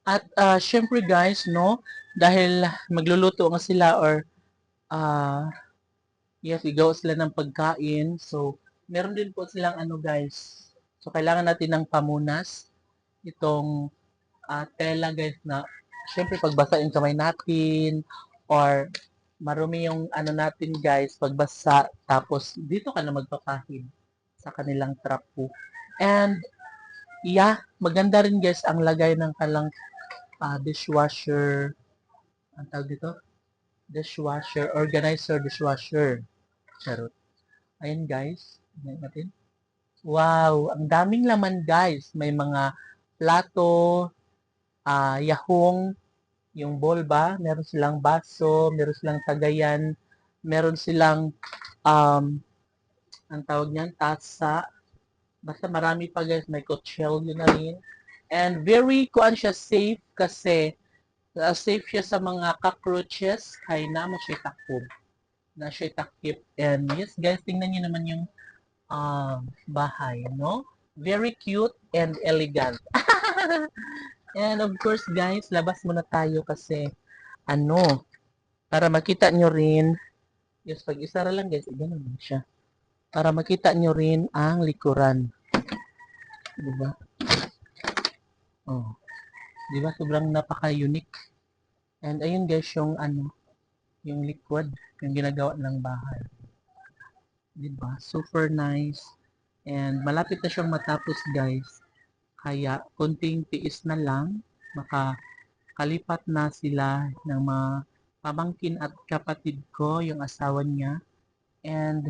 At syempre guys, no, dahil magluluto nga sila or ah yes, igaw sila ng pagkain. So, meron din po silang ano guys. So, kailangan natin ng pamunas. Itong tela guys na syempre pagbasa yung kamay natin or marumi yung ano natin guys pagbasa tapos dito ka na magpapahid sa kanilang trapo. And yeah, maganda rin guys ang lagay ng kalang dishwasher. Ang tawag dito? Dishwasher, organizer dishwasher. Charot. Ayan guys, tingnan natin. Wow, ang daming laman guys. May mga plato, yahong, yung bowl ba, meron silang baso, meron silang tagayan, meron silang ang tawag niyan, tasa. Basta marami pa guys, may kutsilyo na rin. And very kuan siya safe kasi safe siya sa mga cockroaches kay naman siya takbo. Na siya takip. And yes guys, tingnan niyo naman yung bahay, no? Very cute and elegant. And of course guys, labas muna tayo kasi ano, para makita nyo rin, yes, pag isara lang guys, ganun lang siya. Para makita nyo rin ang likuran. Diba? Oh, diba? Sobrang napaka-unique. And ayun guys, yung ano, yung liquid, yung ginagawa ng bahay. Diba? Super nice. And malapit na siyang matapos guys. Kaya konting tiis na lang, makakalipat na sila ng mga pamangkin at kapatid ko, yung asawa niya. And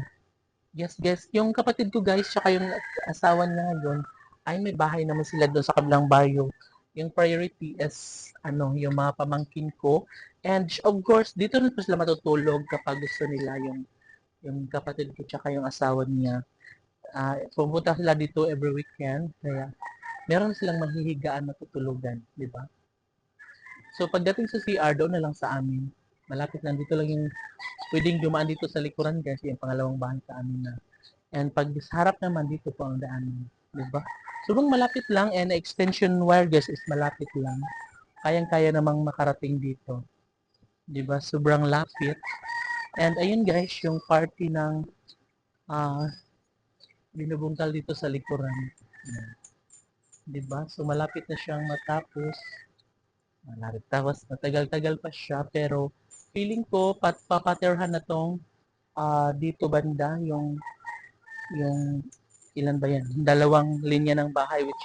yes, guys, yung kapatid ko guys, tsaka yung asawa niya ngayon, ay may bahay naman sila doon sa kabilang bayo. Yung priority is ano, yung mga pamangkin ko. And of course, dito rin po sila matutulog kapag gusto nila yung kapatid ko tsaka yung asawa niya. Pumunta sila dito every weekend, kaya meron silang mahihigaan na tutulugan, di ba? So pagdating sa CR, doon na lang sa amin. Malapit lang dito lang yung pwedeng dumaan dito sa likuran guys, yung pangalawang bahay sa amin na. And pag sa harap naman dito po ang daanan, di ba? Sobrang malapit lang and extension wire guys is malapit lang. Kayang-kaya namang makarating dito. Di ba? Sobrang lapit. And ayun guys, yung party ng binubungkal dito sa likuran. Di ba? So malapit na siyang matapos. Malapit tapos matagal-tagal pa siya pero feeling ko papaterhan na tong dito banda yung ilan ba yan? Dalawang linya ng bahay which